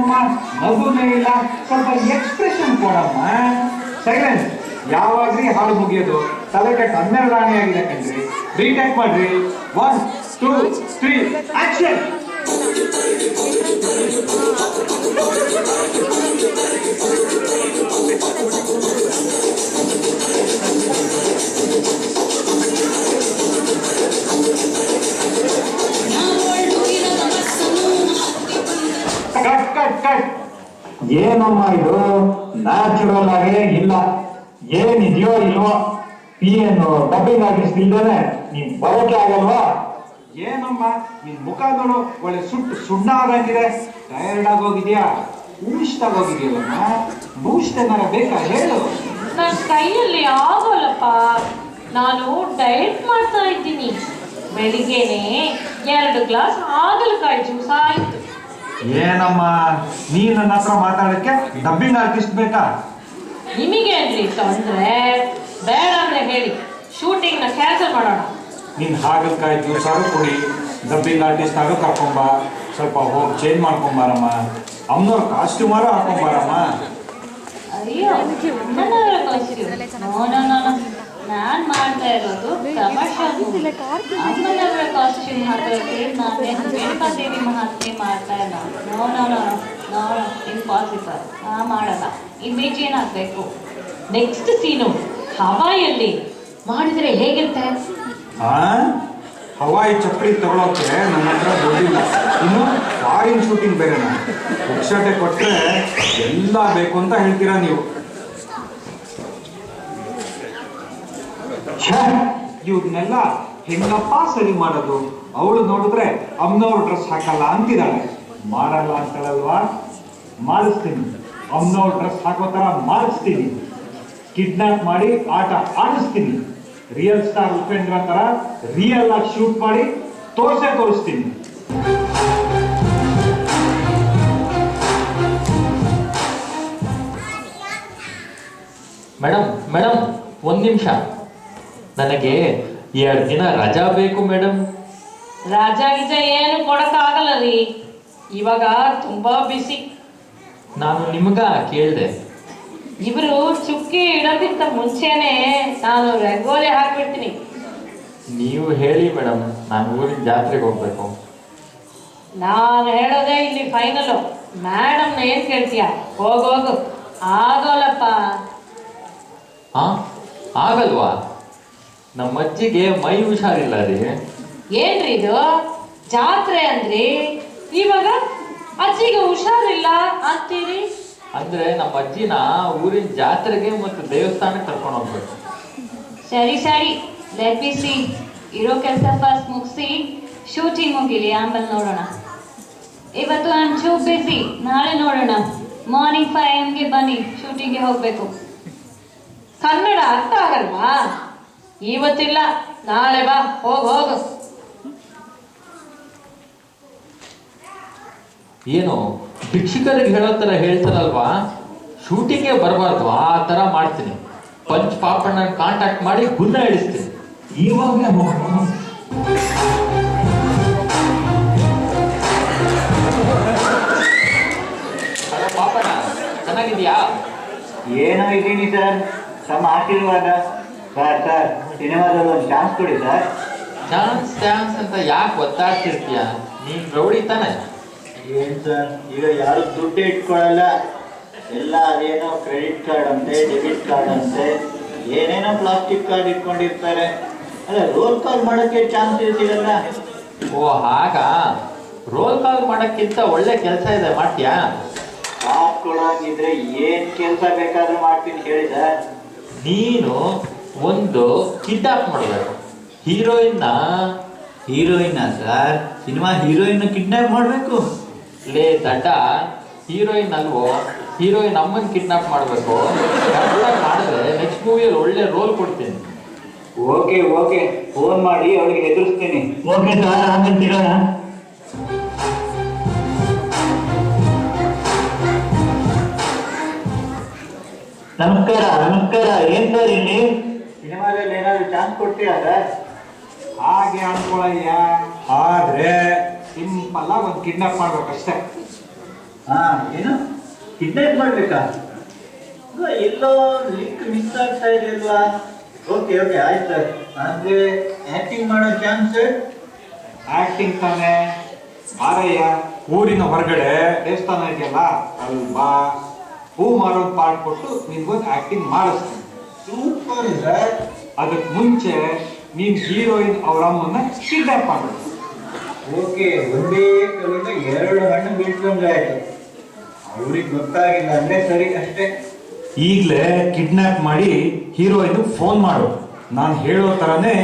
ಏನಮ್ಮ ನಗುನೇ ಇಲ್ಲ, ಸ್ವಲ್ಪ ಎಕ್ಸ್ಪ್ರೆಷನ್ ಕೊಡಮ್ಮ. ಸೈಲೆನ್ಸ್. ಯಾವಾಗ್ರಿ ಹಾಡು ಮುಗಿಯೋದು? ತಲೆ ಕೆಟ್ಟ 12 ರಾಣಿ ಆಗಿದೆ ಕಣ್ರಿ. ರೀಟೇಕ್ ಮಾಡ್ರಿ. 1 2 3 ಆಕ್ಷನ್. Cut cut cut. ಏನಮ್ಮ ಇದು? ನ್ಯಾಚುರಲ್ ಆಗೇ ಇಲ್ಲ. ಏನಿದೆಯೋ ಇಲ್ವೋ? ಏನು ಡಬ್ಬಿಂಗ್ ಆರ್ಟಿಸ್ಟ್ ಇಲ್ದೇನೆ ನೀನ್ ಬರೋಕೆ ಆಗಲ್ವಾ? ಏನಮ್ಮ ನಿನ್ ಮುಖ ನೋಡು, ಒಳ್ಳೆ ಸುಣ್ಣ ಆದಂಗಿದೆ. ಟಯರ್ಡ್ ಆಗೋಗಿದ್ಯಾ? ಊಷ್ಟಾಗೋಗಿದ್ಯಲ್ಲಮ್ಮ. ಬೂಸ್ಟ್ ಏನಾರ ಬೇಕಾ ಹೇಳು. ನನ್ನ ಕೈಯಲ್ಲಿ ಆಗೋಲ್ಲಪ್ಪ. ನಾನು ಡಯಟ್ ಮಾಡ್ತಾ ಇದ್ದೀನಿ. ಬೆಳಿಗ್ಗೆನೆ 2 ಗ್ಲಾಸ್ ಹಾಗಲಕಾಯಿ ಜ್ಯೂಸ್ ಆಯ್ತು. ಏನಮ್ಮ ನೀ ನನ್ನ ಹತ್ರ ಮಾತಾಡಕ್ಕೆ ಡಬ್ಬಿಂಗ್ ಆರ್ಟಿಸ್ಟ್ ಬೇಕಾ? ನಿಮಗೆ ಏನ್ರಿ ತೊಂದ್ರೆ? ಬೇಡ ಅಂದ್ರೆ ಹೇಳಿ, ಶೂಟಿಂಗ್ ನ ಕ್ಯಾನ್ಸಲ್ ಮಾಡೋಣ. ನೀನ್ ಹಾಗಲಕಾಯಿ ಜ್ಯೂಸ್ ಆದ್ರೂ ಕೊಡಿ, ಡಬ್ಬಿಂಗ್ ಆರ್ಟಿಸ್ಟ್ ಆದ್ರೂ ಕರ್ಕೊಂಬ. ಸ್ವಲ್ಪ ಹೋಗಿ ಚೇಂಜ್ ಮಾಡ್ಕೊಂಬಾರಮ್ಮ. ಅಮ್ಮನವ್ರ ಕಾಸ್ಟ್ಯೂಮಾರು ಹಾಕೊಂಬಾರಮ್ಮ. ಅಯ್ಯೋ, ನಾನ್ ಮಾಡ್ತಾ ಇರೋದು ಅಮ್ಮನವರ ಕಾಸ್ಟ್ಯೂಮ್ ಹಾಕೋಕೆ ನಾನೇನು ರೇಣುಕಾದೇವಿ ಮಹಾತ್ಮೆ ಮಾಡ್ತಾ ಇಲ್ಲ. No impossible. ಮಾಡಲ್ಲ. ಇಮೇಜ್ ಏನಾಗಬೇಕು? ನೆಕ್ಸ್ಟ್ ಸೀನು ಹವಾಯಲ್ಲಿ ಮಾಡಿದ್ರೆ ಹೇಗಿರುತ್ತೆ? ಹವಾಯಿ ಚಪ್ಪಲಿ ತಗೊಳೋಕೆ ನನ್ನ ಹತ್ರ ದುಡ್ಡಿಲ್ಲ. ಇನ್ನು ಫಾರಿನ್ ಶೂಟಿಂಗ್ ಬೇರೆನಾ? ಪುಕ್ಷಟೆ ಕೊಟ್ರೆ ಎಲ್ಲ ಬೇಕು ಅಂತ ಹೇಳ್ತೀರಾ ನೀವು. ಇವ್ರನ್ನೆಲ್ಲ ಹೆಂಗಪ್ಪ ಸರಿ ಮಾಡೋದು? ಅವಳು ನೋಡಿದ್ರೆ ಅಮ್ಮನವ್ರ ಡ್ರೆಸ್ ಹಾಕಲ್ಲ ಅಂತಿದ್ದಾಳೆ. ಮಾಡಲ್ಲ ಅಂತಳಲ್ವಾ? ಮಾಡಿಸ್ತೀನಿ. ಅಮ್ಮನವ್ರ ಡ್ರೆಸ್ ಹಾಕೋ ತರ ಮಾಡಿಸ್ತೀನಿ. ಕಿಡ್ನಾಪ್ ಮಾಡಿ ಆಟ ಆಡಿಸ್ತೀನಿ. ರಿಯಲ್ ಸ್ಟಾರ್ ಉಪೇಂದ್ರ ತರ ರಿಯಲ್ ಆಗಿ ಶೂಟ್ ಮಾಡಿ ತೋರಿಸ್ತೀನಿ. ಮೇಡಮ್ 1 ನಿಮಿಷ. ನನಗೆ 2 ದಿನ ರಜಾ ಬೇಕು ಮೇಡಮ್. ರಾಜಾ ಗಿಜ ಏನು ಕೊಡಕ್ಕಾಗಲ್ಲ ರೀ, ಇವಾಗ ತುಂಬಾ ಬಿಸಿ. ನಾನು ನಿಮ್ಗ ಕೇಳಿದೆ. ಇವರು ಚುಕ್ಕಿ ಇಡೋದಕ್ಕಿಂತ ಮುಂಚೆನೆ ನಾನು ರಂಗೋಲಿ ಹಾಕ್ಬಿಡ್ತೀನಿ. ನೀವು ಹೇಳಿ ಮೇಡಮ್, ನಾನು ಊರಿನ ಜಾತ್ರೆಗೆ ಹೋಗ್ಬೇಕು. ನಾನು ಹೇಳೋದೇ ಇಲ್ಲಿ ಫೈನಲ್. ಮೇಡಮ್ನ ಏನ್ ಕೇಳ್ತೀಯ? ಹೋಗು. ಆಗೋಲ್ಲಪ್ಪ. ಆಗಲ್ವಾ? ನಮ್ಮ ಅಜ್ಜಿಗೆ ಮೈ ಹುಷಾರಿಲ್ಲ ರೀ. ಏನ್ರಿ ಇದು? ಜಾತ್ರೆ ಅಂದ್ರಿ, ಇವಾಗ ಅಜ್ಜಿಗೆ ಹುಷಾರಿಲ್ಲ ಅಂತೀರಿ? ಅಂದ್ರೆ ನಮ್ಮ ಅಜ್ಜಿನ ಊರಿನ ಜಾತ್ರೆಗೆ ಮತ್ತು ದೇವಸ್ಥಾನಕ್ಕೆ ಕರ್ಕೊಂಡು ಹೋಗ್ಬೇಕು. ಸರಿ, ಲೆಟ್ ಮಿ ಸಿ. ಇರೋ ಕೆಲಸ ಫಸ್ಟ್ ಮುಗಿಸಿ ಶೂಟಿಂಗ್ ಮುಗಿಲಿ, ಆಮೇಲೆ ನೋಡೋಣ. ಇವತ್ತು ಐ ಆಮ್ ಟೂ ಬಿಸಿ. ನಾಳೆ ನೋಡೋಣ. ಮಾರ್ನಿಂಗ್ 5 AM ಬನ್ನಿ, ಶೂಟಿಂಗ್ಗೆ ಹೋಗ್ಬೇಕು. ಕನ್ನಡ ಅರ್ಥ ಆಗಲ್ವಾ? ಇವತ್ತಿಲ್ಲ, ನಾಳೆ ಬಾ. ಹೋಗು. ಏನು ಭಿಕ್ಷುಕರಿಗೆ ಹೇಳೋ ಥರ ಹೇಳ್ತಾರಲ್ವಾ? ಶೂಟಿಂಗ್ಗೆ ಬರಬಾರ್ದು, ಆ ಥರ ಮಾಡ್ತೀನಿ. ಪಂಚ್ ಪಾಪಣ್ಣ ಕಾಂಟ್ಯಾಕ್ಟ್ ಮಾಡಿ ಗುನ್ನ ಹಿಡಿಸ್ತೀನಿ. ಇವಾಗಲೇ ಹಲೋ ಪಾಪಣ್ಣ, ಚೆನ್ನಾಗಿದ್ಯಾ? ಏನೋ ಇದ್ದೀನಿ ಸರ್, ತಮ್ಮ ಆಶೀರ್ವಾದ. ಸರ್ ಸಿನಿಮಾದಲ್ಲಿ ಒಂದು ಚಾನ್ಸ್ ಕೊಡಿ ಸರ್. ಚಾನ್ಸ್ ಅಂತ ಯಾಕೆ ಒತ್ತಾಡ್ತಿರ್ತೀಯ? ನೀನ್ ರೌಡಿ ತಾನೆ? ಏನು ಸರ್, ಈಗ ಯಾರು ದುಡ್ಡು ಇಟ್ಕೊಳ್ಳಲ್ಲ. ಎಲ್ಲ ಅದೇನೋ ಕ್ರೆಡಿಟ್ ಕಾರ್ಡ್ ಅಂತೆ, ಡೆಬಿಟ್ ಕಾರ್ಡ್ ಅಂತೆ, ಏನೇನೋ ಪ್ಲಾಸ್ಟಿಕ್ ಕಾರ್ಡ್ ಇಟ್ಕೊಂಡಿರ್ತಾರೆ. ಅಲ್ಲ, ರೋಲ್ ಕಾಲ್ ಮಾಡೋಕ್ಕೆ ಚಾನ್ಸ್ ಸಿಗಲ್ಲ. ಓ ಹಾಗ? ರೋಲ್ ಕಾಲ್ ಮಾಡೋಕ್ಕಿಂತ ಒಳ್ಳೆ ಕೆಲಸ ಇದೆ, ಮಾಡ್ತೀಯಾ? ಕಾಸು ಕೊಡೋಂಗಿದ್ರೆ ಏನು ಕೆಲಸ ಬೇಕಾದ್ರೂ ಮಾಡ್ತೀನಿ ಹೇಳಿ ಸರ್. ನೀನು ಒಂದು ಕಿಡ್ನಾಪ್ ಮಾಡಬೇಕು. ಹೀರೋಯಿನ್ನ ಸರ್? ಸಿನಿಮಾ ಹೀರೋಯಿನ್ ಕಿಡ್ನಾಪ್ ಮಾಡಬೇಕು? ಲೇ ದಡ್ಡ, ಹೀರೋಯಿನ್ ಅಲ್ವೋ? ಹೀರೋಯಿನ್ ಅಮ್ಮನ್ ಕಿಡ್ನಾಪ್ ಮಾಡಬೇಕು. ಮಾಡಿದ್ರೆ ನೆಕ್ಸ್ಟ್ ಮೂವಿಯಲ್ಲಿ ಒಳ್ಳೆ ರೋಲ್ ಕೊಡ್ತೀನಿ. ಓಕೆ, ಫೋನ್ ಮಾಡಿ ಅವಳಿಗೆ ಹೆದರಿಸ್ತೀನಿ. ಓಕೆ ಸರ್, ಆಮೇಲೆ ಸಿಗೋಣ. ನಮಸ್ಕಾರ. ಏನ್ ಸರ್ ಇಲ್ಲಿ ಸಿನಿಮಾದಲ್ಲಿ ಏನಾದ್ರು ಚಾನ್ಸ್ ಕೊಡ್ತೀರಾ ಸರ್? ಹಾಗೆ ಅನ್ಕೊಳಯ್ಯ. ಆದ್ರೆ ಸಿಂಪಲ್ ಆಗಿ ಒಂದು ಕಿಡ್ನಾಪ್ ಮಾಡ್ಬೇಕಷ್ಟೇ. ಹಾ ಏನು ಕಿಡ್ನಾಪ್ ಮಾಡ್ಬೇಕಾ? ಎಲ್ಲೋ ಲಿಂಕ್ ಮಿಸ್ ಆಗ್ತಾ ಇದೆ ಅಲ್ವಾ? ಓಕೆ ಓಕೆ ಆಯ್ತು ಸರ್. ಅಂದ್ರೆ ಆಕ್ಟಿಂಗ್ ಮಾಡೋ ಚಾನ್ಸ್? ಆಕ್ಟಿಂಗ್ ತಾನೆ ಮಾರಯ್ಯ. ಊರಿನ ಹೊರಗಡೆ ದೇವಸ್ಥಾನ ಇದೆಯಲ್ಲ ಅಲ್ವಾ, ಹೂ ಮಾರೋದ್ ಪಾರ್ಟ್ ಕೊಟ್ಟು ನಿನ್ಗೊಂದು ಆಕ್ಟಿಂಗ್ ಮಾಡಿಸ್ತೀನಿ. Super sir. ಅದಕ್ಕೆ ಮುಂಚೆ ನೀನ್ ಹೀರೋಯಿನ್ ಅವ್ರ ಅಮ್ಮನ್ನ ಕಿಡ್ನಾಪ್ ಮಾಡ್ಬೇಕು. ಓಕೆ, ಒಂದೇ ಕಲ್ಲಿಂದ ಎರಡು ಹಣ್ಣು ಬೀಳ್ಕೊಂಡ್ರೆ ಆಯ್ತು. ಅವ್ರಿಗೆ ಗೊತ್ತಾಗಿಲ್ಲ ಅಂದ್ರೆ ಸರಿ ಅಷ್ಟೇ. ಈಗಲೇ ಕಿಡ್ನಾಪ್ ಮಾಡಿ ಹೀರೋಯಿನ್ ಫೋನ್ ಮಾಡು. ನಾನು ಹೇಳೋ ಥರನೇ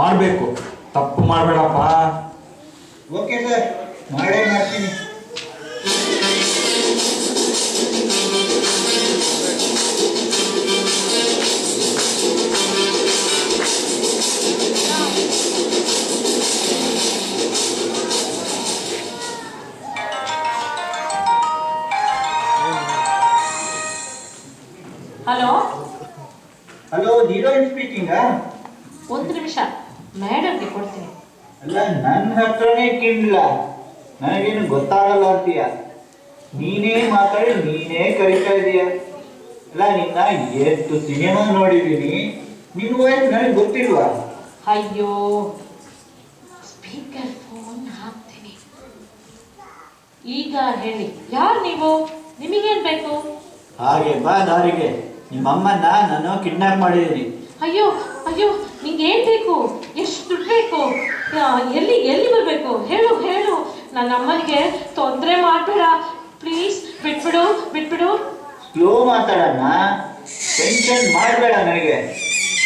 ಮಾಡಬೇಕು, ತಪ್ಪು ಮಾಡಬೇಡಪ್ಪ. ಓಕೆ ಸರ್, ಮಾಡೇ ಮಾಡ್ತೀನಿ. ಹಲೋ, ಹಲೋ, ಹೀರೋಯಿನ್ ಸ್ಪೀಕಿಂಗಾ? ಒಂದು ನಿಮಿಷ, ಮೇಡಮ್ಗೆ ಕೊಡ್ತೀನಿ. ಅಲ್ಲ, ನನ್ನ ಹತ್ರನೇ ಕಿಂಡ್ಲ, ನನಗೇನು ಗೊತ್ತಾಗಲ್ಲ ಅಂತೀಯ? ನೀನೇ ಮಾತಾಡಿ ನೀನೇ ಕರಿತಾ ಇದೀಯ. ಅಲ್ಲ, ನಿನ್ನ ಎಷ್ಟು ಸಿನಿಮಾ ನೋಡಿದೀನಿ, ನಿನ್ನ ವಾಯ್ಸ್ ನನಗೆ ಗೊತ್ತಿಲ್ವಾ? ಅಯ್ಯೋ, ಸ್ಪೀಕರ್ ಫೋನ್ ಹಾಕ್ತೀನಿ. ಈಗ ಹೇಳಿ, ಯಾರು ನೀವು? ನಿಮಗೇನ್ ಬೇಕು? ಹಾಗೆ ಬಾ ದಾರಿಗೆ. ನಿಮ್ಮಮ್ಮನ್ನ ನಾನು ಕಿಡ್ನಾಪ್ ಮಾಡಿದ್ದೀನಿ. ಅಯ್ಯೋ ಅಯ್ಯೋ, ನಿಂಗೆ ಏನ್ ಬೇಕು? ಎಷ್ಟು ದುಡ್ಡು ಬೇಕು? ಎಲ್ಲಿ ಎಲ್ಲಿ ಬರ್ಬೇಕು? ಹೇಳು ಹೇಳು. ನನ್ನ ಅಮ್ಮನಿಗೆ ತೊಂದರೆ ಮಾಡ್ಬೇಡ ಪ್ಲೀಸ್. ಬಿಟ್ಬಿಡು ಬಿಟ್ಬಿಡು. ಸ್ಲೋ ಮಾತಾಡೋಣ, ಟೆನ್ಷನ್ ಮಾಡಬೇಡ ನನಗೆ.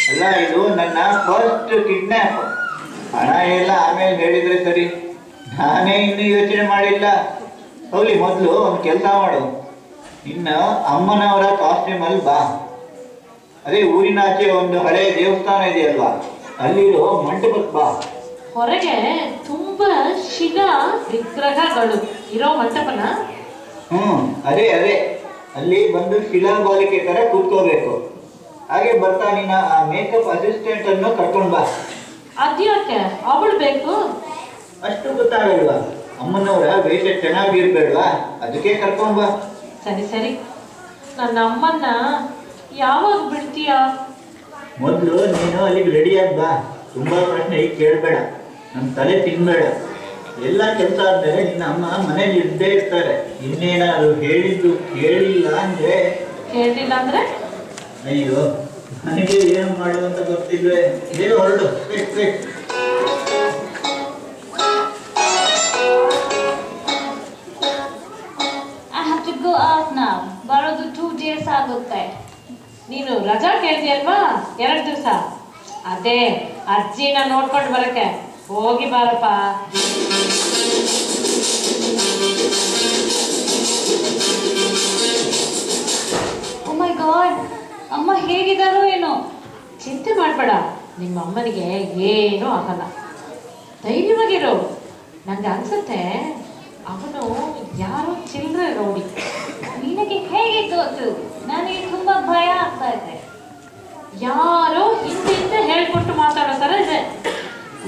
ಅಲ್ಲ, ಇದು ನನ್ನ ಫಸ್ಟ್ ಕಿಡ್ನಾಪ್. ಹಣ ಎಲ್ಲ ಆಮೇಲೆ ಹೇಳಿದ್ರೆ ಸರಿ, ನಾನೇ ಇನ್ನೂ ಯೋಚನೆ ಮಾಡಿಲ್ಲ. ಹೋಗ್ಲಿ, ಮೊದಲು ಒಂದು ಕೆಲಸ ಮಾಡು. ಇನ್ನು ಅಮ್ಮನವರ ಕಾಸ್ಟ್ಯೂಮಲ್ಲಿ ಬಾ. ಅದೇ ಊರಿನಾಚೆ ಒಂದು ಹಳೆ ದೇವಸ್ಥಾನ ಇದೆಯಲ್ವಾ, ಅಲ್ಲಿರೋ ಮಂಟಪಕ್ಕೆ ಬಾ. ಹೊರಗೆ ತುಂಬಾ ಶಿಲಾ ವಿಗ್ರಹಗಳು ಇರೋ ಮಂಟಪನ? ಅದೇ ಅದೇ, ಅಲ್ಲಿ ಬಂದು ಶಿಲಾಬಾಲಿಕೆ ತರ ಕೂತ್ಕೋಬೇಕು. ಹಾಗೆ ಬರ್ತಾ ನಿನ್ನ ಆ ಮೇಕಪ್ ಅಸಿಸ್ಟೆಂಟ್ ಅನ್ನು ಕರ್ಕೊಂಡ್ ಬಾ. ಅದ್ಯಾಕೆ ಅವಳು ಬೇಕು? ಅಷ್ಟು ಗೊತ್ತಾಗಲ್ವಾ? ಅಮ್ಮನವರ ವೇಷ ಚೆನ್ನಾಗಿರ್ಬೇಡ್ವಾ, ಅದಕ್ಕೆ ಕರ್ಕೊಂಡ್ ಬಾ. ಸರಿ ಸರಿ. ನನ್ನ ಅಮ್ಮನ್ನ ಯಾವಾಗ ಬಿಡ್ತೀಯ? ಮೊದಲು ನೀನು ಅಲ್ಲಿಗೆ ರೆಡಿಯಾಗಿ ಬಾ. ತುಂಬಾ ಪ್ರಶ್ನೆ ಈಗ ಕೇಳಬೇಡ, ನನ್ನ ತಲೆ ತಿನ್ಬೇಡ. ಎಲ್ಲ ಕೆಲಸ ಆದ್ಮೇಲೆ ನಿನ್ನ ಅಮ್ಮ ಮನೇಲಿ ಇದ್ದೇ ಇರ್ತಾರೆ. ಇನ್ನೇನಾದ್ರು ಹೇಳಿದ್ದು ಕೇಳಿಲ್ಲ ಅಂದ್ರೆ? ಕೇಳಿಲ್ಲ ಅಂದ್ರೆ? ಅಯ್ಯೋ, ನನಗೆ ಏನು ಮಾಡುವಂತ ಗೊತ್ತಿಲ್ವೇ. ಬೇಗ ಹೊರಡು. I have to go out now. ಬರೋದು 2 days ಆಗುತ್ತೆ. ನೀನು ರಜಾ ಕೇಳ್ತೀಯಲ್ವಾ, 2 ದಿವಸ. ಅದೇ ಅಜ್ಜಿನ ನೋಡ್ಕೊಂಡು ಬರಕ್ಕೆ. ಹೋಗಿ ಬಾರಪ್ಪ. ಓ ಮೈ ಗಾಡ್, ಅಮ್ಮ ಹೇಗಿದ್ದಾರೋ ಏನೋ. ಚಿಂತೆ ಮಾಡಬೇಡ, ನಿಮ್ಮ ಅಮ್ಮನಿಗೆ ಏನೂ ಆಗಲ್ಲ. ಧೈರ್ಯವಾಗಿರು. ನಂಗೆ ಅನ್ಸುತ್ತೆ ಅವನು ಯಾರೋ ಚಿಲ್ಲರೆ ರೌಡಿ. ನಿನಗೆ ಹೇಗೆ ಗೊತ್ತು? ನನಗೆ ತುಂಬಾ ಭಯ ಆಗ್ತಾ ಇದೆ. ಯಾರೋ ಹಿಂದಿಂದ ಹೇಳ್ಕೊಟ್ಟು ಮಾತಾಡೋ ಥರ ಇದೆ.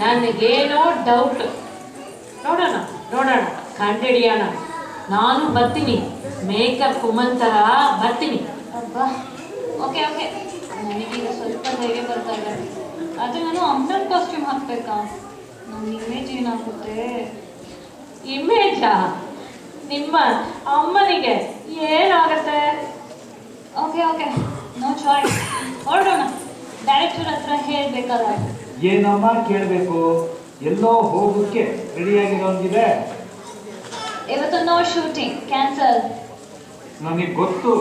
ನನಗೇನೋ ಡೌಟ್. ನೋಡೋಣ ನೋಡೋಣ, ಕಂಡಿಡಿಯೋಣ. ನಾನು ಬರ್ತೀನಿ, ಮೇಕಪ್ ತರ ಬರ್ತೀನಿ. ಅಬ್ಬಾ, ಓಕೆ ಓಕೆ. ನನಗೀಗ ಸ್ವಲ್ಪ ಧೈರ್ಯ ಬರ್ತಾ ಇದೆ. ಆದರೆ ನಾನು ಅಮ್ಮನ ಕಾಸ್ಟ್ಯೂಮ್ ಹಾಕ್ಬೇಕಾ? ನನ್ನ ಇಮೇಜ್ ಏನಾಗುತ್ತೆ? ಇಮೇಜಾ? ನಿಮ್ಮ ಅಮ್ಮನಿಗೆ ಏನಾಗುತ್ತೆ? Okay okay, no choice. ಹೊರಡೋಣ. ಡೈರೆಕ್ಟರ್ ಹತ್ರ ಹೇಳ್ಬೇಕಲ್ಲ. ಏನಮ್ಮ ಕೇಳಬೇಕು? ಎಲ್ಲೋ ಹೋಗೋಕ್ಕೆ ರೆಡಿಯಾಗಿರೋಂಗಿದೆ. ಇವತ್ತು ನೋ ಶೂಟಿಂಗ್, ಕ್ಯಾನ್ಸಲ್. ನನಗೆ ಗೊತ್ತು.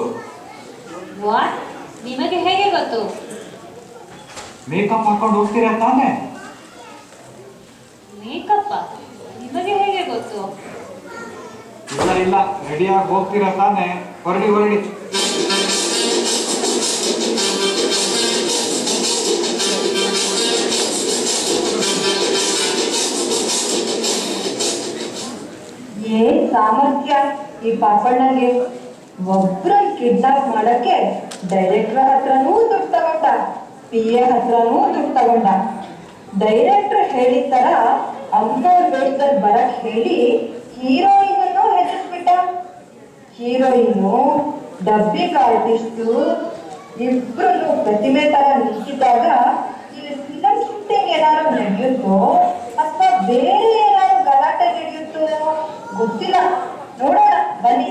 ವಾಟ್? ನಿಮಗೆ ಹೇಗೆ ಗೊತ್ತು? ಮೇಕಪ್ ಹಾಕೊಂಡು ಹೋಗ್ತೀರಾ ತಾನೇ? ಮೇಕಪ್ ನಿಮಗೆ ಹೇಗೆ ಗೊತ್ತು? ಇಲ್ಲ ಇಲ್ಲ, ರೆಡಿಯಾಗಿ ಹೋಗ್ತೀರಾ ತಾನೇ? ಹೊರಡಿ ಹೊರಡಿ. ಏನ್ ಸಾಮರ್ಥ್ಯ ಈ ಪಾಪಣ್ಣಗೆ! ಒಬ್ರ ಕಿಡ್ನಾಪ್ ಮಾಡಕ್ಕೆ ಡೈರೆಕ್ಟರ್ ಹತ್ರನೂ ದುಡ್ಡು ತಗೊಂಡ, PA ಹತ್ರನೂ ದುಡ್ಡು ತಗೊಂಡ. ಡೈರೆಕ್ಟರ್ ಹೇಳಿದ ತರ ಅಮ್ಮನವ್ರ ವೇಷದಲ್ಲಿ ಬರಕ್ ಹೇಳಿ ಹೀರೋಯಿನ್ ಅನ್ನು ಹೆದರಿಸ್ಬಿಟ್ಟ. ಹೀರೋಯಿನು, ಡಬ್ಬಿಂಗ್ ಆರ್ಟಿಸ್ಟು ಇಬ್ರು ಪ್ರತಿಮೆ ತರ ನಿಂತಿದ್ದಾಗ ಇಲ್ಲಿ ಫಿಲಂ ಶೂಟಿಂಗ್ ಏನಾದ್ರು ನಡೆಯುತ್ತೋ ಅಥವಾ ಬೇರೆ ಏನಾದ್ರು ಗಲಾಟೆ ನಡೆಯುತ್ತೋ ಗೊತ್ತಿಲ್ಲ. ನೋಡೋಣ ಬನ್ನಿ.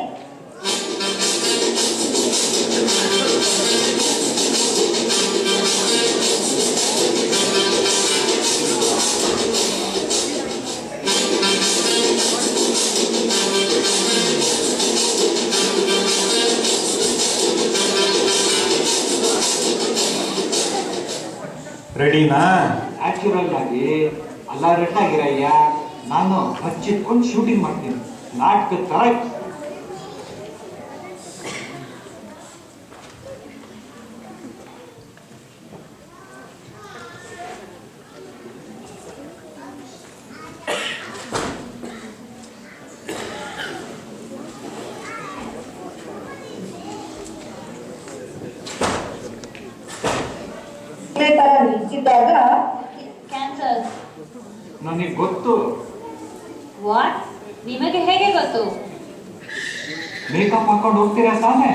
ರೆಡಿನಾ? ನ್ಯಾಚುರಲ್ ಆಗಿ ಅಲರ್ಟ್ ಆಗಿರಯ್ಯ. ನಾನು ಹಚ್ಚಿಟ್ಕೊಂಡು ಶೂಟಿಂಗ್ ಮಾಡ್ತೀನಿ, ನಾಟಕದ ತರ. ತರ ನಿಂತಿದ್ದಾಗ ಕ್ಯಾನ್ಸರ್. ನನಗೆ ಗೊತ್ತು. ವಾಟ್? ನಿಮಗೆ ಹೇಗೆ ಗೊತ್ತು? ಮೇಕಪ್ ಹಾಕೊಂಡು ಹೋಗ್ತೀರಾ ತಾನೆ?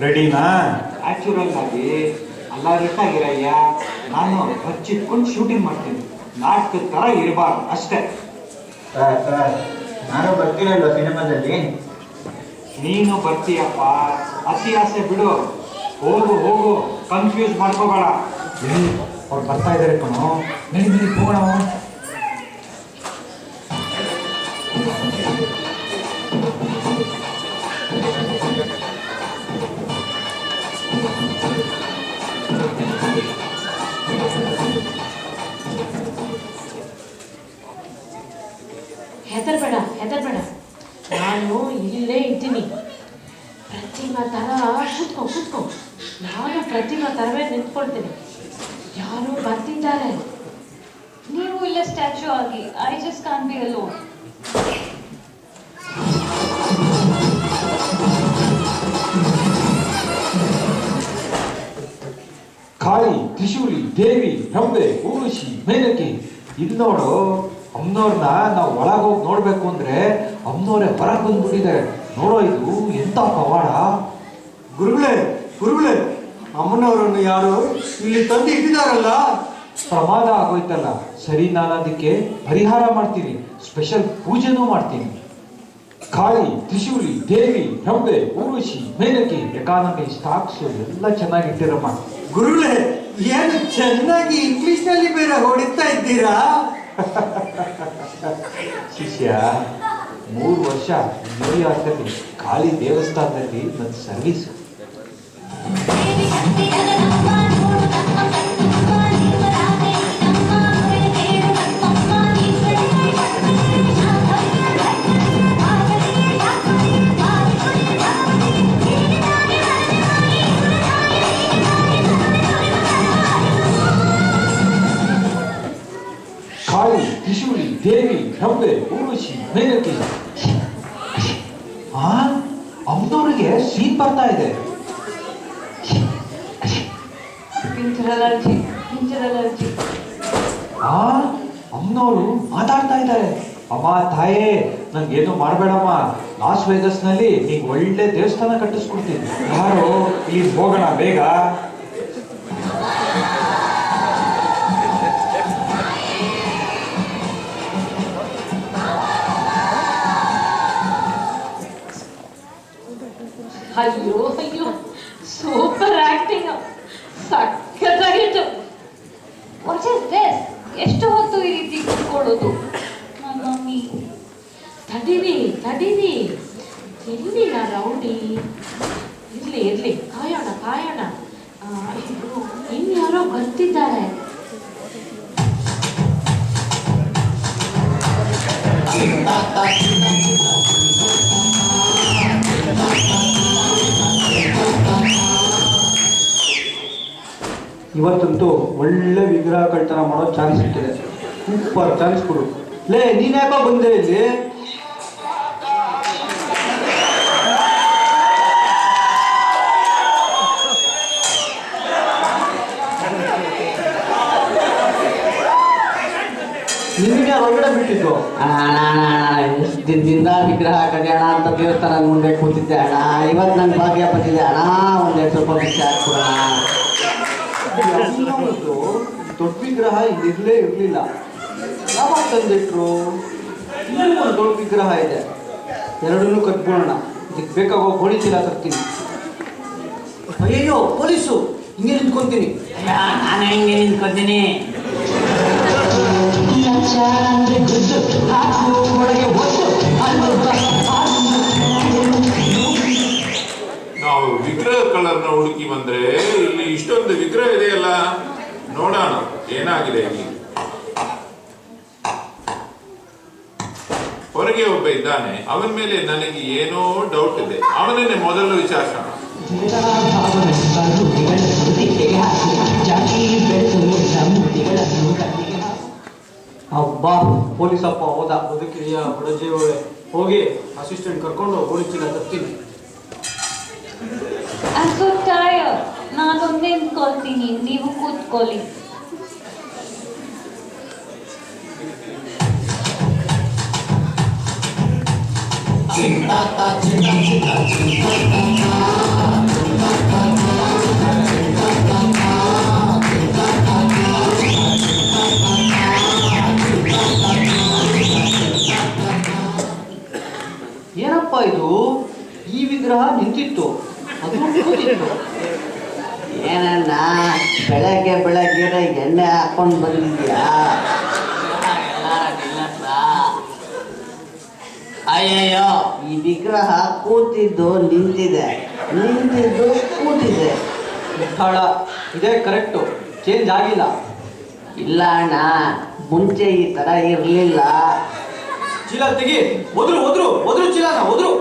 ರೆಡಿನಾ? ನ್ಯಾಚುರಲ್ ಆಗಿ ಅಲರ್ಟ್ ಆಗಿರಯ್ಯ. ನಾನು ಹಚ್ಚಿಟ್ಕೊಂಡು ಶೂಟಿಂಗ್ ಮಾಡ್ತೀನಿ, ನಾಟಕದ ತರ ಇರಬಾರ್ದು ಅಷ್ಟೇ. ನಾನು ಬರ್ತೀನಲ್ವ ಸಿನಿಮಾದಲ್ಲಿ? ನೀನು ಬರ್ತೀಯಪ್ಪ, ಅತಿ ಆಸೆ ಬಿಡು. ಹೋಗು ಹೋಗು, ಕನ್ಫ್ಯೂಸ್ ಮಾಡ್ಕೋಬೇಡ. ಅವ್ರು ಬರ್ತಾ ಇದ್ದಾರೆ ಕಣೋ, ನಡಿ ಹೋಗೋಣ. ಹೆದರ್ಬೇಡ, ನಾನು ಇಲ್ಲೇ ಇದ್ದೀನಿ. ಪ್ರತಿಮಾ ಥರ ಕೂತ್ಕೋ. ನಾನು ಪ್ರತಿಮಾ ಥರವೇ ನಿಂತ್ಕೊಳ್ತೀನಿ. ಯಾರು ಬರ್ತಿದ್ದಾರೆ. ನೀವು ಇಲ್ಲ ಸ್ಟ್ಯಾಚ್ಯೂ ಆಗಿ. I just can't be alone. Kali, Trishuli, Devi, Rambha, Urvashi, Menaka. ಇದು ನೋಡು, ಅಮ್ಮನವ್ರನ್ನ ನಾವು ಒಳಗೋಗಿ ನೋಡ್ಬೇಕು ಅಂದ್ರೆ ಅಮ್ಮನವ್ರೆ ಹೊರಗೆ ಬಂದ್ಬಿಟ್ಟಿದ್ದಾರೆ. ನೋಡೋ, ಇದು ಎಂತ ಪವಾಡ. ಗುರುಗಳೇ, ಅಮ್ಮನವರನ್ನು ಯಾರು ಇಲ್ಲಿ ತಂದು ಇಟ್ಟಿದಾರಲ್ಲ. ಪ್ರಮಾದ ಆಗೋಯ್ತಲ್ಲ, ಸರಿ, ನಾನು ಅದಕ್ಕೆ ಪರಿಹಾರ ಮಾಡ್ತೀನಿ, ಸ್ಪೆಷಲ್ ಪೂಜೆನೂ ಮಾಡ್ತೀನಿ. ಕಾಳಿ, ತ್ರಿಶೂಲಿ, ದೇವಿ, ರಂಬೆ, ಊರ್ವಶಿ, ಮೇನಕಿ, ಎಕಾನಮಿ, ಸ್ಟಾಕ್ಸ್ ಎಲ್ಲ ಚೆನ್ನಾಗಿಟ್ಟಿರಮ್ಮ. ಗುರುಗಳೇ, ಏನು ಚೆನ್ನಾಗಿ ಇಂಗ್ಲಿಷ್ ನಲ್ಲಿ ಬೇರೆ ಹೊಡಿತಾ ಇದ್ದೀರಾ. ಶಿಷ್ಯ, 3 ವರ್ಷ ನ್ಯೂಯಾರ್ಕಲ್ಲಿ ಕಾಳಿ ದೇವಸ್ಥಾನದಲ್ಲಿ ನನ್ನ ಸರ್ವಿಸ್. ಕಾಳಿ, ತ್ರಿಶೂಲಿ, ದೇವಿ, ರಂಬೆ, ಊರ್ವಶಿ, ಮೇನಕಿ. ಅಮ್ಮನವ್ರಿಗೆ ಸೀನ್ ಬರ್ತಾ ಇದೆ. ಪಿಂಚರ್ ಅಲರ್ಜಿ. ಅಮ್ಮನವರು ಮಾತಾಡ್ತಾ ಇದ್ದಾರೆ. ಅಮ್ಮ ತಾಯೇ, ನನ್ಗೇನು ಮಾಡಬೇಡಮ್ಮ, ಲಾಸ್ ವೇಗಸ್ನಲ್ಲಿ ಈಗ ಒಳ್ಳೆ ದೇವಸ್ಥಾನ ಕಟ್ಟಿಸ್ಕೊಡ್ತೀನಿ. ಯಾರು ಇಲ್ಲಿ ಹೋಗೋಣ ಬೇಗ. ಅಯ್ಯೋ ಸೂಪರ್ ಆಕ್ಟಿಂಗ್, ಸಖತ್ತಾಗಿತ್ತು. What is this? ಎಷ್ಟು ಹೊತ್ತು ಈ ರೀತಿ ಕೂತ್ಕೊಳ್ಳೋದು? ನನ್ನ ಮಮ್ಮಿ. ತಡೀರಿ ಎಲ್ಲಿನ ರೌಡಿ? ಇರ್ಲಿ ಕಾಯೋಣ. ಇನ್ಯಾರೋ ಬರ್ತಿದ್ದಾರೆ. ಇವತ್ತಂತೂ ಒಳ್ಳೆ ವಿಗ್ರಹ ಕಳ್ತನ ಮಾಡೋ ಚಾನ್ಸ್ ಸಿಕ್ಕಿದೆ. ಸೂಪರ್ ಚಾನ್ಸ್ ಕೊಡು. ಲೇ ನೀನ್ ಯಾಕೋ ಬಂದೆ ಇಲ್ಲಿ? ನಿನ್ನೆ ಹೊರಗಡೆ ಬಿಟ್ಟಿದ್ದು ಎಷ್ಟು ದಿನದಿಂದ ವಿಗ್ರಹ ಕಡಿಯೋಣ ಅಂತ ದೇವಸ್ಥಾನ ಮುಂದೆ ಕೂತಿದ್ದೆ ಅಣ್ಣ. ಇವತ್ತು ನನ್ನ ಭಾಗ್ಯ ಬಂದಿದೆ ಅಣ್ಣ. ಒಂದೆರಡು ಸ್ವಲ್ಪ ಭಿಕ್ಷೆ ಹಾಕ್ಕೊಡೋಣ. ದೊಡ್ಡ ವಿಗ್ರಹ ಇಲ್ಲಿರ್ಲೇ ಇರ್ಲಿಲ್ಲ. ಯಾವಾಗ ತಂದಿಟ್ರು? ಇನ್ನೂ ಒಂದು ದೊಡ್ಡ ವಿಗ್ರಹ ಇದೆ. ಎರಡನ್ನೂ ಕಟ್ಬಿಡೋಣ. ಇದಕ್ಕೆ ಬೇಕಾಗೋ ಗೋಣಿ ಚೀಲ ತರ್ತೀನಿ. ಅಯ್ಯಯ್ಯೋ ಪೊಲೀಸು! ಹಿಂಗೆ ನಿಂತ್ಕೊಂತೀನಿ. ನಾನು ಹೆಂಗೆ ನಿಂತ್ಕೊತೀನಿ? ನಾವು ವಿಗ್ರಹ ಕಲರ್ನ ಹುಡುಕಿ ಬಂದ್ರೆ ಇಲ್ಲಿ ಇಷ್ಟೊಂದು ವಿಗ್ರಹ ಇದೆಯಲ್ಲ, ನೋಡೋಣ ಏನಾಗಿದೆ ಇಲ್ಲಿ. ಹೊರಗೆ ಒಬ್ಬ ಇದ್ದಾನೆ, ಅವನ ಮೇಲೆ ನನಗೆ ಏನೋ ಡೌಟ್ ಇದೆ. ಅವನನ್ನೇ ಮೊದಲು ವಿಚಾರಿಸೋಣ. ಅಬ್ಬಾ ಪೊಲೀಸಪ್ಪ ಹೌದಾ? ಬದುಕಿದೆಯಾ ಬಡಜೇವಳೆ? ಹೋಗಿ ಅಸಿಸ್ಟೆಂಟ್ ಕರ್ಕೊಂಡು ಗೋಣಿ ಚೀಲ ತರ್ತೀನಿ. I'm so tired. ನಾನು ನಿಂತ್ಕೊಳ್ತೀನಿ, ನೀವು ಕೂತ್ಕೊಳ್ಳಿ. ಏನಪ್ಪ ಇದು? ಈ ವಿಗ್ರಹ ನಿಂತಿತ್ತು, ಅದು ಕೂತಿತ್ತು. ಏನಣ್ಣ ಬೆಳಗ್ಗೆ ಬೆಳಗ್ಗೆ ಎಣ್ಣೆ ಹಾಕೊಂಡು ಬಂದಿದ್ಯಾ? ಅಯ್ಯಯ್ಯೋ, ಈ ವಿಗ್ರಹ ಕೂತಿದ್ದು ನಿಂತಿದೆ, ನಿಂತಿದ್ದು ಕೂತಿದೆ. ಸ್ಥಳ ಇದೇ ಕರೆಕ್ಟು, ಚೇಂಜ್ ಆಗಿಲ್ಲ. ಇಲ್ಲ ಅಣ್ಣ, ಮುಂಚೆ ಈ ಥರ ಇರಲಿಲ್ಲ. ಚೀಲ ತೆಗಿ. ಒದ್ರು ಒದ್ರು ಒದ್ರು ಚೀಲನ ಒದ್ರು.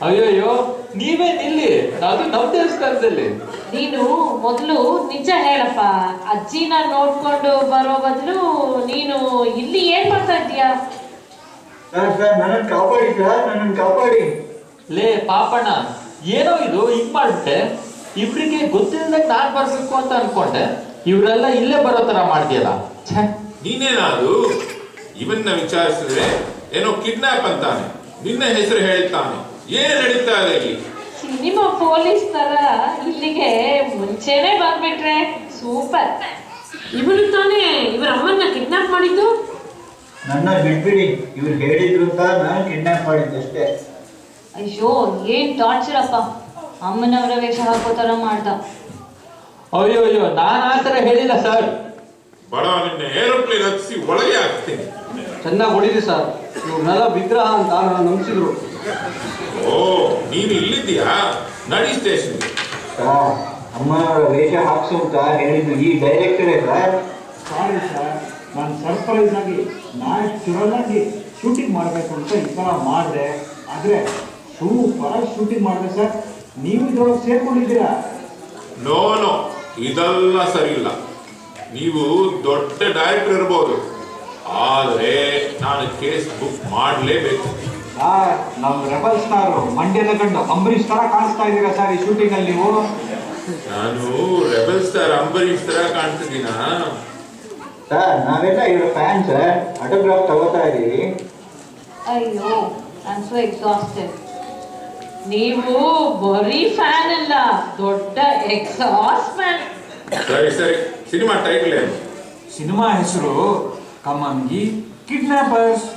ಅಯ್ಯೋಯ್ಯೋ, ನೀವೇ ನಿಲ್ಲಿ, ಅದು ನಮ್ಮ ದೇವಸ್ಥಾನದಲ್ಲಿ. ನೀನು ಮೊದಲು ನಿಜ ಹೇಳಪ್ಪ. ಅಜ್ಜಿನ ನೋಡ್ಕೊಂಡು ಬರೋ ಬದಲು ನೀನು ಇಲ್ಲಿ ಏನ್ ಮಾಡ್ತಾ ಇದ್ದೀಯಾ? ಸರ್ ನನ್ನನ್ನು ಕಾಪಾಡಿ ಸರ್, ನನ್ನನ್ನು ಕಾಪಾಡಿ. ಲೇ ಪಾಪಣ್ಣ, ಏನೋ ಇದು ಹಿಂಗ್ ಮಾಡ್ಬಿಟ್ಟೆ. ಇವ್ರಿಗೆ ಗೊತ್ತಿಲ್ಲದಂಗೆ ನಾನ್ ಬರ್ಬೇಕು ಅಂತ ಅನ್ಕೊಂಡೆ, ಇವರೆಲ್ಲ ಇಲ್ಲೇ ಬರೋ ತರ ಮಾಡ್ತೀಯಲ್ಲ. ನೀನೇನಾದ್ರು ಇವನ್ನ ವಿಚಾರಿಸಿದ್ರೆ ಏನೋ ಕಿಡ್ನಾಪ್ ಅಂತಾನೆ, ನಿನ್ನ ಹೆಸರು ಹೇಳ್ತಾನೆ. ಏನ್ ನಡೀತಾ ಇದೆ ಇಲ್ಲಿ? ಸಿನಿಮಾ ಪೊಲೀಸ್ ತರ ಇಲ್ಲಿಗೆ ಮುಂಚೆನೆ ಬಂದ್ಬಿಟ್ರೆ ಸೂಪರ್. ಇವಳು ತಾನೇ ಇವ್ರ ಅಮ್ಮನ್ನ ಕಿಡ್ನಾಪ್ ಮಾಡಿದ್ದು? ನನ್ನ ಬಿಟ್ಬಿಡಿ, ಇವ್ರು ಹೇಳಿದ್ರು ಅಂತ ನಾನು ಕಿಡ್ನಾಪ್ ಮಾಡಿದ್ದಷ್ಟೇ. ಅಯ್ಯೋ, ಏನ್ ಟಾರ್ಚರ್ ಅಪ್ಪ. ಅಮ್ಮನವರ ವೇಷ ಹಾಕೋ ತರ ಮಾಡ್ದ. ಅಯ್ಯೋ ಅಯ್ಯೋ, ನಾನ್ ಆ ತರ ಹೇಳಿಲ್ಲ ಸರ್. ಬಡ ನಿನ್ನ ಏರೋಪ್ಲೇನ್ ಹತ್ತಿಸಿ ಒಳಗೆ ಹಾಕ್ತೀನಿ. ಚೆನ್ನಾಗಿ ಹೊಡಿದಿ ಸರ್. ಇವ್ರನ್ನೆಲ್ಲ ವಿಗ್ರಹ ಅಂತ ನಾನು ನಂಬಿಸಿದ್ರು. ಓ, ನೀನು ಇಲ್ಲಿದ್ದೀಯಾ? ನಡಿ ಸ್ಟೇಷನ್ಗೆ. ಸರ್, ಅಮ್ಮನವರ ವೇಷ ಹಾಕ್ಸು ಅಂತ ಹೇಳಿದ್ದು ಈ ಡೈರೆಕ್ಟರೇ ಸರ್. ಸಾರಿ ಸರ್, ನಾನು ಸರ್ಪ್ರೈಸ್ ಆಗಿ ನ್ಯಾಚುರಲ್ ಆಗಿ ಶೂಟಿಂಗ್ ಮಾಡಬೇಕು ಅಂತ ಈ ಥರ ಮಾಡಿದೆ. ಆದರೆ ಸೂಪರಾಗಿ ಶೂಟಿಂಗ್ ಮಾಡಿದೆ ಸರ್. ನೀವು ಇದ್ರೊಳಗೆ ಸೇರ್ಕೊಂಡಿದ್ದೀರಾ? ನೋ ನೋ, ಇದೆಲ್ಲ ಸರಿ ಇಲ್ಲ. ನೀವು ದೊಡ್ಡ ಡೈರೆಕ್ಟರ್ ಇರ್ಬೋದು, ಆದರೆ ನಾನು ಕೇಸ್ ಬುಕ್ ಮಾಡಲೇಬೇಕು. ಸರ್, ನಮ್ಮ ರೆಬಲ್ ಸ್ಟಾರು ಮಂಡ್ಯದ ಗಂಡು ಅಂಬರೀಷ್ ತರ ಕಾಣಿಸ್ತಾ ಇದ್ದೀರಾ ಸರ್ ಈ ಶೂಟಿಂಗ್ ಅಲ್ಲಿ ನೀವು. ನಾನು ರೆಬಲ್ ಸ್ಟಾರ್ ಅಂಬರೀಷ್ ತರ ಕಾಣ್ತಿದ್ದೀನಾ? ಸರ್, ನಾವೆಲ್ಲ ಇವರ ಫ್ಯಾನ್ ಸರ್. ಆಟೋಗ್ರಾಫ್ ತಗೋತಾ ಇದೀವಿ. ಅಯ್ಯೋ, ಐ ಆಮ್ ಸೋ ಎಕ್ಸಾಸ್ಟೆಡ್. ನೀವು ಬರೀ ಫ್ಯಾನ್ ಅಲ್ಲ, ದೊಡ್ಡ ಎಕ್ಸಾಸ್ಟ್ ಫ್ಯಾನ್. ಸರಿ ಸರಿ, ಸಿನಿಮಾ ಟೈಟಲ್ ಏನು? ಸಿನಿಮಾ ಹೆಸರು ಕಮಂಗಿ ಕಿಡ್ನಾಪರ್ಸ್.